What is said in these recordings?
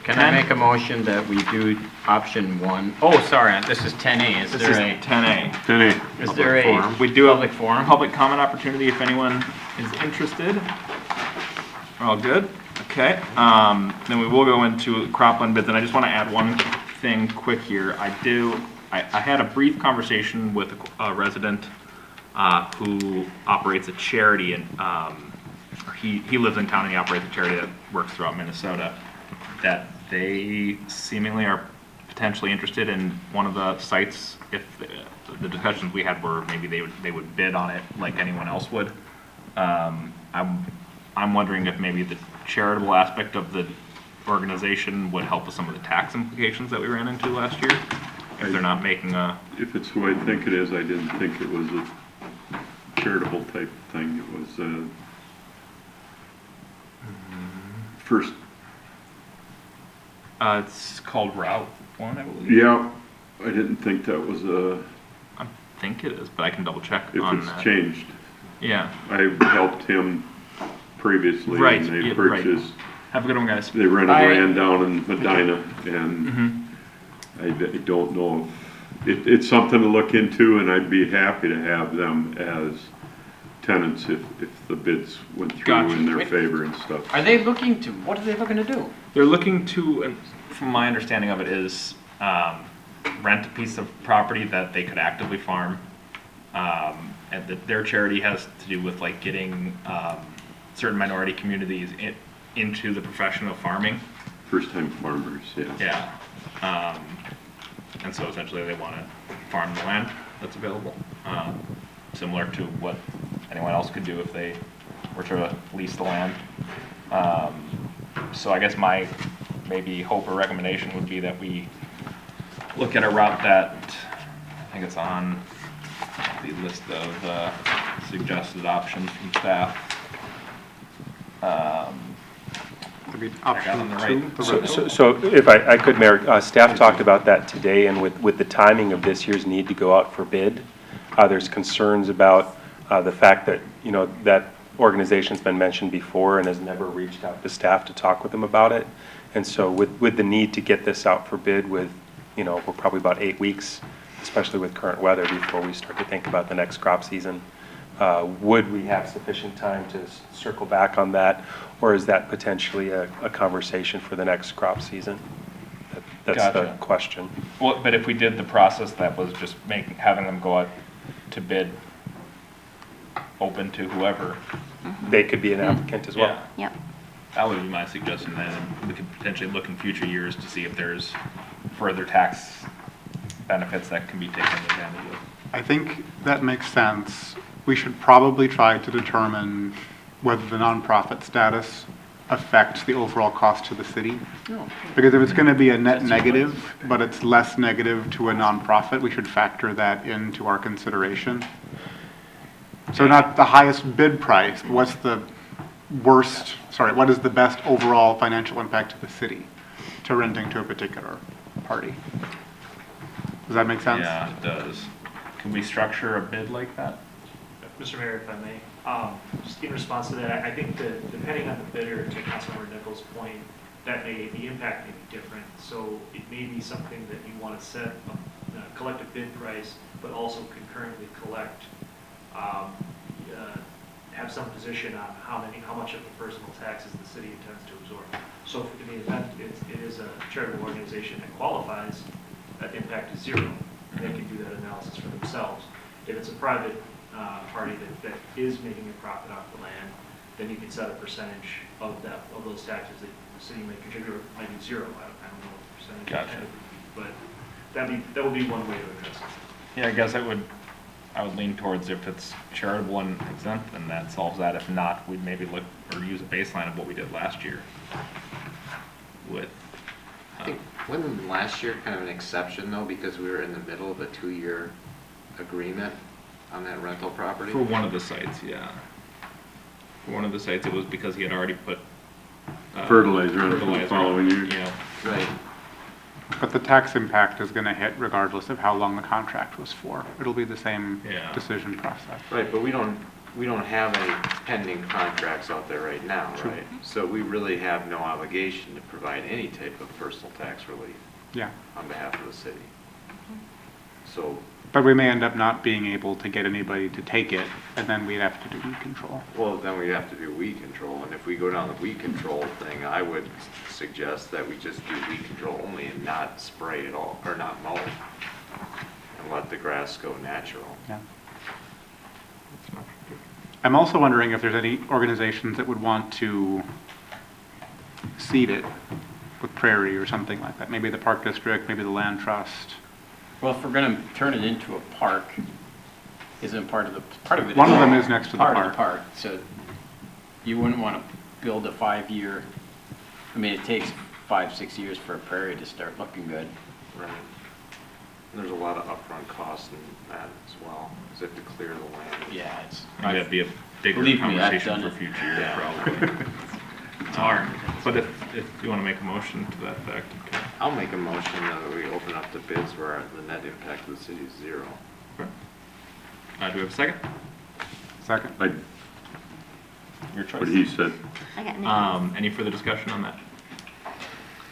Can I make a motion that we do option 1? Oh, sorry, this is 10A. This is 10A. 10A. Is there a We do have public forum? public comment opportunity if anyone is interested. We're all good? Okay. Then we will go into cropland bids, and I just want to add one thing quick here. I had a brief conversation with a resident who operates a charity, and he lives in town and he operates a charity that works throughout Minnesota, that they seemingly are potentially interested in one of the sites if the discussions we had were maybe they would bid on it like anyone else would. I'm wondering if maybe the charitable aspect of the organization would help with some of the tax implications that we ran into last year. If they're not making a... If it's who I think it is, I didn't think it was a charitable type thing. It was first. It's called Route 1, I believe. Yeah, I didn't think that was a... I think it is, but I can double check If on it's that. changed. Yeah. I helped him previously. Right, And they yeah, purchased, Have a good one, guys. they rented land down in Medina, and Mm-hmm. I don't know if, it's something to look into, and I'd be happy to have them as tenants if the bids went through Gotcha. in their favor and stuff. Are they looking to, what are they looking to do? They're looking to, and from my understanding of it, is rent a piece of property that they could actively farm. And their charity has to do with like getting certain minority communities into the profession of farming. First-time farmers, yeah. Yeah. And so essentially they want to farm the land that's available, similar to what anyone else could do if they were to lease the land. So I guess my maybe hope or recommendation would be that we look at a route that, I think it's on the list of suggested options from staff. I got on the right. So if I could, Mayor, staff talked about that today, and with the timing of this year's need to go out for bid, there's concerns about the fact that, that organization's been mentioned before and has never reached out to staff to talk with them about it. And so with the need to get this out for bid with, we're probably about 8 weeks, especially with current weather, before we start to think about the next crop season. Would we have sufficient time to circle back on that, or is that potentially a conversation for the next crop season? That's Gotcha. the question. Well, but if we did the process that was just having them go out to bid, open to whoever. They could be an applicant as well. Yeah. Yep. That would be my suggestion, then we could potentially look in future years to see if there's further tax benefits that can be taken advantage of. I think that makes sense. We should probably try to determine whether the nonprofit status affects the overall cost to the city. Because if it's going to be a net negative, but it's less negative to a nonprofit, we should factor that into our consideration. So not the highest bid price, but what's the what is the best overall financial impact to the city to renting to a particular party? Does that make sense? Yeah, it does. Can we structure a bid like that? Mr. Mayor, if I may, just in response to that, I think that depending on the bidder, to Councilmember Nichols' point, that the impact may be different. So it may be something that you want to set a collective bid price, but also concurrently collect, have some position on how much of the personal taxes the city intends to absorb. So in the event it is a charitable organization that qualifies, that impact is zero. They can do that analysis for themselves. If it's a private party that is making a profit off the land, then you can set a percentage of those taxes that the city may contribute, or it might be zero. I don't know what the percentage Gotcha. would be, but that would be one way to address it. Yeah, I guess I would lean towards if it's charitable and exempt, then that solves that. If not, we'd maybe look or use a baseline of what we did last year with. I think, wasn't last year kind of an exception though, because we were in the middle of a 2-year agreement on that rental property? For one of the sites, yeah. For one of the sites, it was because he had already put Fertilizer on it for the following year. Right. But the tax impact is going to hit regardless of how long the contract was for. It'll be the same Yeah. decision process. Right, but we don't we don't have any pending contracts out there right now, right? So we really have no obligation to provide any type of personal tax relief Yeah. on behalf of the city. So, But we may end up not being able to get anybody to take it, and then we'd have to do weed control. well, then we have to do weed control, and if we go down the weed control thing, I would suggest that we just do weed control only and not spray at all, or not mow, and let the grass go natural. Yeah. I'm also wondering if there's any organizations that would want to seed it with prairie or something like that. Maybe the Park District, maybe the Land Trust. Well, if we're gonna turn it into a park, isn't part of it? One of them is next to the Part of park. the park, so you wouldn't wanna build a 5-year, I mean, it takes 5, 6 years for a prairie to start looking good. Right. And there's a lot of upfront costs in that as well, because they have to clear the land. Yeah, it's. Maybe that'd be a bigger Believe me, I've conversation done for it. future years, Yeah. probably. It's hard, but if you want to make a motion to that effect, okay. I'll make a motion that we open up the bids where the net impact of the city is zero. Do we have a second? Second? I, Your choice. what he said, I got Nicholas. Any further discussion on that?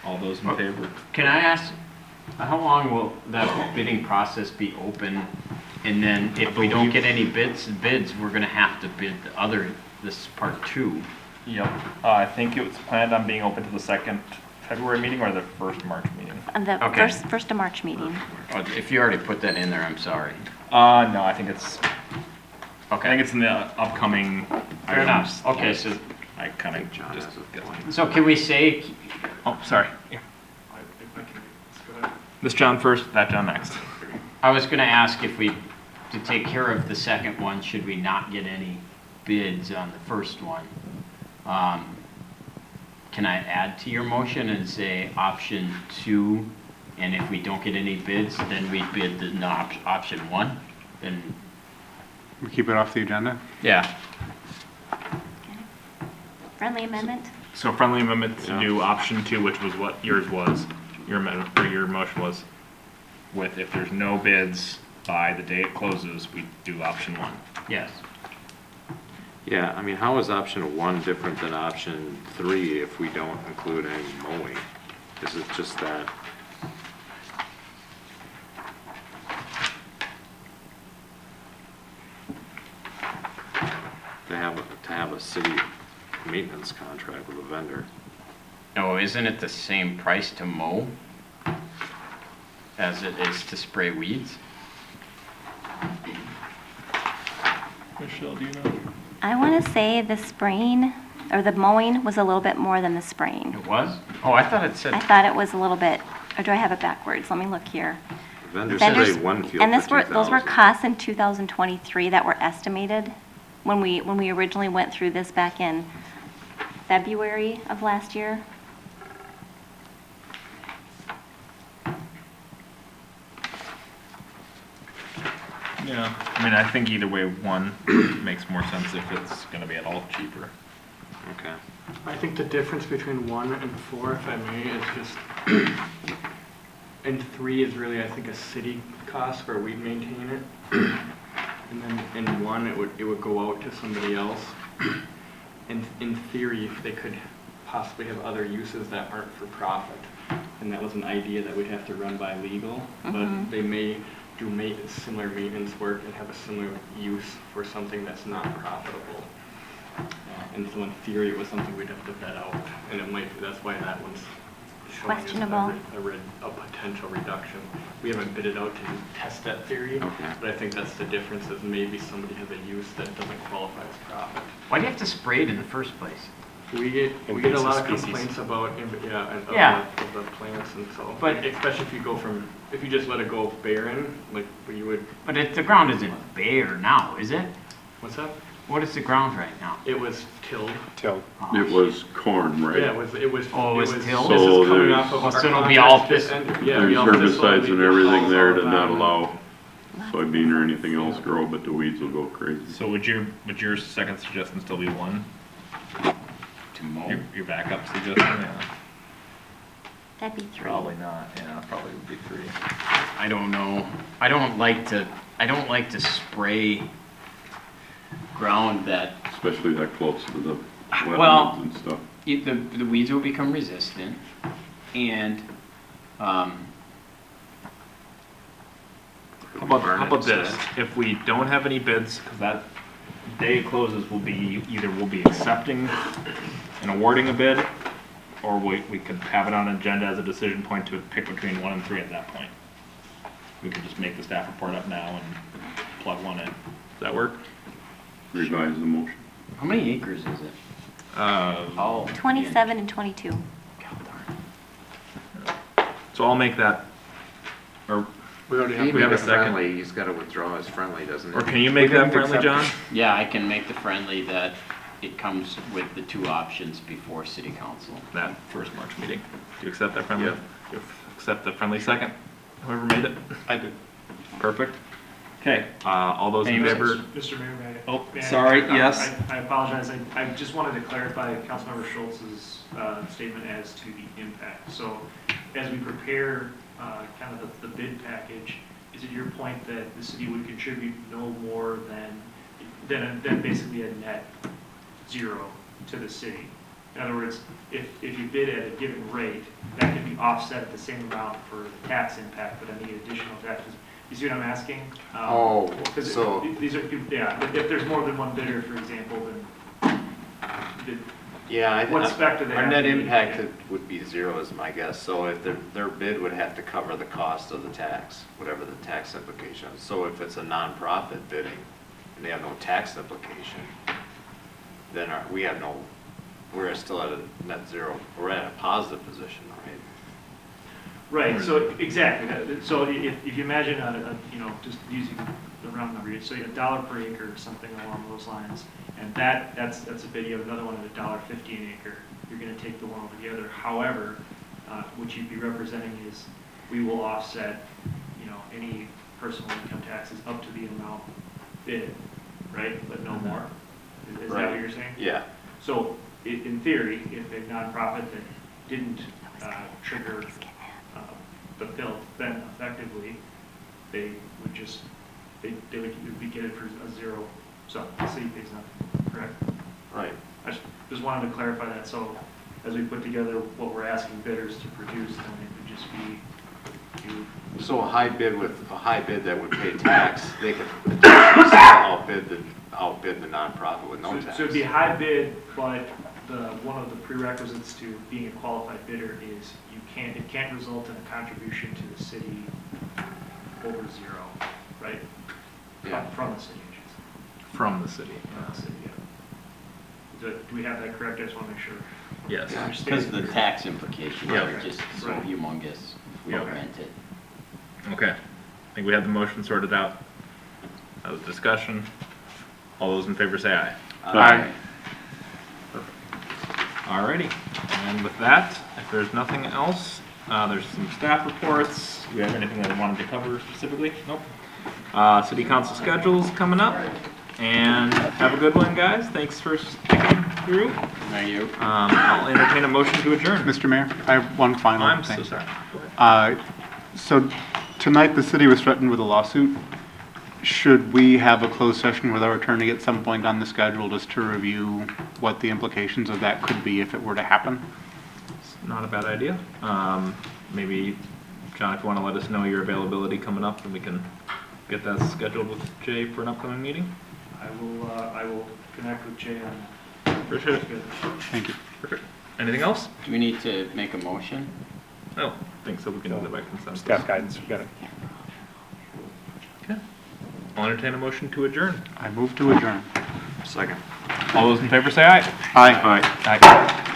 All those in favor? Can I ask, how long will that bidding process be open? And then if we don't get any bids, we're gonna have to bid this part 2. Yep. I think it was planned on being open to the second February meeting or the first March meeting. The Okay. first of March meeting. If you already put that in there, I'm sorry. No, I think it's, I think Okay, it's in the upcoming fair enough. items. Okay, Yes. so, I kind of John just, has a point. so can we say, oh, sorry. Yeah. If I can, let's go ahead. This John first, that John next. I was gonna ask if we, to take care of the second one, should we not get any bids on the first one? Can I add to your motion and say option 2, and if we don't get any bids, then we bid the option 1? Then, We keep it off the agenda? yeah, Friendly amendment? So friendly amendment to Yeah. do option 2, which was what yours was, your amendment, or your motion was, with if there's no bids by the day it closes, we do option 1. yes. Yeah, I mean, how is option 1 different than option 3 if we don't include any mowing? Is it just that? To have a city maintenance contract with a vendor. No, isn't it the same price to mow as it is to spray weeds? Michelle, do you know? I want to say the spraying, or the mowing was a little bit more than the spraying. It was? Oh, I thought it said. I thought it was a little bit, or do I have it backwards? Let me look here. Vendor Vendors- sprayed one field And for those were 2,000. costs in 2023 that were estimated when we originally went through this back in February of last year. Yeah, I mean, I think either way, 1 makes more sense if it's gonna be at all cheaper. Okay. I think the difference between 1 and 4, if I may, is just, and 3 is really, I think, a city cost where we maintain it. And then in 1, it would go out to somebody else. In theory, they could possibly have other uses that aren't for profit. And that was an idea that we'd have to run by legal, but they may do similar maintenance work and have a similar use for something that's not profitable. And so in theory, it was something we'd have to vet out, and it might, that's why that one's showing us Questionable. a potential reduction. We haven't bid it out to test that theory, Okay. but I think that's the difference, is maybe somebody has a use that doesn't qualify as profit. Why do you have to spray it in the first place? We get a Invasive lot of species. complaints about, Yeah. of the plants, and so, But- especially if you just let it go barren, like you would, But the ground isn't bare now, is it? what's that? What is the ground right now? It was tilled. Till, it was corn, right? Yeah, it was. Oh, it was tilled? This So is coming there's- off of Oh, our so it'll be contract all this this- end. Yeah, There's we all this herbicides will and be everything all there of to that. not allow soybean or anything else grow, but the weeds will go crazy. So would your second suggestion still be 1? To mow? Your backup suggestion, yeah? That'd be 3. Probably not, yeah, probably would be 3. I don't know. I don't like to spray ground that, Especially that close to the Well- wetlands and stuff. the weeds will become resistant, and, How about this? If we don't have any bids, because that day it closes, we'll be accepting and awarding a bid, or we could have it on an agenda as a decision point to pick between 1 and 3 at that point. We could just make the staff report up now and plug one in. Does that work? Revise the motion. how many acres is it? Oh. 27 and 22. So I'll make that, or We already He have, we have made a it second. friendly, he's gotta withdraw his friendly, doesn't he? or can you make We that didn't friendly, accept John? Yeah, I can make the friendly that it comes with the 2 options before city council. That first March meeting. Do you accept that friendly? Yep. Do you accept the friendly second? Whoever made it? I did. Perfect. Okay, all those in Any favor? Mr. Mayor, may I? Oh, may I- sorry, yes. I apologize, I just wanted to clarify Councilmember Schultz's statement as to the impact. So as we prepare kind of the bid package, is it your point that the city would contribute no more than basically a net 0 to the city? In other words, if you bid at a given rate, that can be offset at the same amount for the tax impact, but any additional taxes. You see what I'm asking? Oh, 'Cause so- these are, yeah, if there's more than one bidder, for example, then Yeah, what spec do they our have net to meet? impact would be 0 is my guess, so if their bid would have to cover the cost of the tax, whatever the tax implication is. So if it's a nonprofit bidding, and they have no tax implication, then we're still at a net 0, we're at a positive position, right? Right, so, exactly, so if you imagine just using the round number, so you have $1 per acre or something along those lines, and that's a bid. You have another one at $1.50 an acre, you're gonna take the one over the other. However, what you'd be representing is, we will offset, any personal income taxes up to the amount bid, right, but no more. Is that what you're saying? Yeah, So, in theory, if a nonprofit that didn't trigger the bill, then effectively, they would just, they would be getting for a 0, so the city pays nothing, correct? right. I just wanted to clarify that, so as we put together what we're asking bidders to produce, then it would just be, So a high bid that would pay tax, they could potentially outbid the nonprofit with no tax. So it'd be a high bid, but one of the prerequisites to being a qualified bidder is it can't result in a contribution to the city over 0, right? Yeah. From the city, I should say. From the city. From the city, yeah. Do we have that correct? I just want to make sure. Yes. I Because understand. the tax implications Yeah. are just so Right. humongous if we Okay. rent it. Okay. I think we have the motion sorted out. That was discussion. All those in favor say aye. Aye. Alrighty, and with that, if there's nothing else, there's some staff reports. Do we have anything that we wanted to cover specifically? Nope. City council schedules coming up, and have a good one, guys. Thanks for sticking through. Are you? I'll entertain a motion to adjourn. Mr. Mayor, I have one final I'm thing. so sorry. So tonight, the city was threatened with a lawsuit. Should we have a closed session with our attorney at some point on the schedule just to review what the implications of that could be if it were to happen? It's not a bad idea. Maybe, John, if you want to let us know your availability coming up, then we can get that scheduled with Jay for an upcoming meeting. I will connect with Jay on. Appreciate it. Good. Thank you. Perfect. Anything else? Do we need to make a motion? No, I think so. We can do that by consensus. Staff guidance, we got it. Okay. I'll entertain a motion to adjourn. I move to adjourn. Second. All those in favor say aye. Aye. Aye.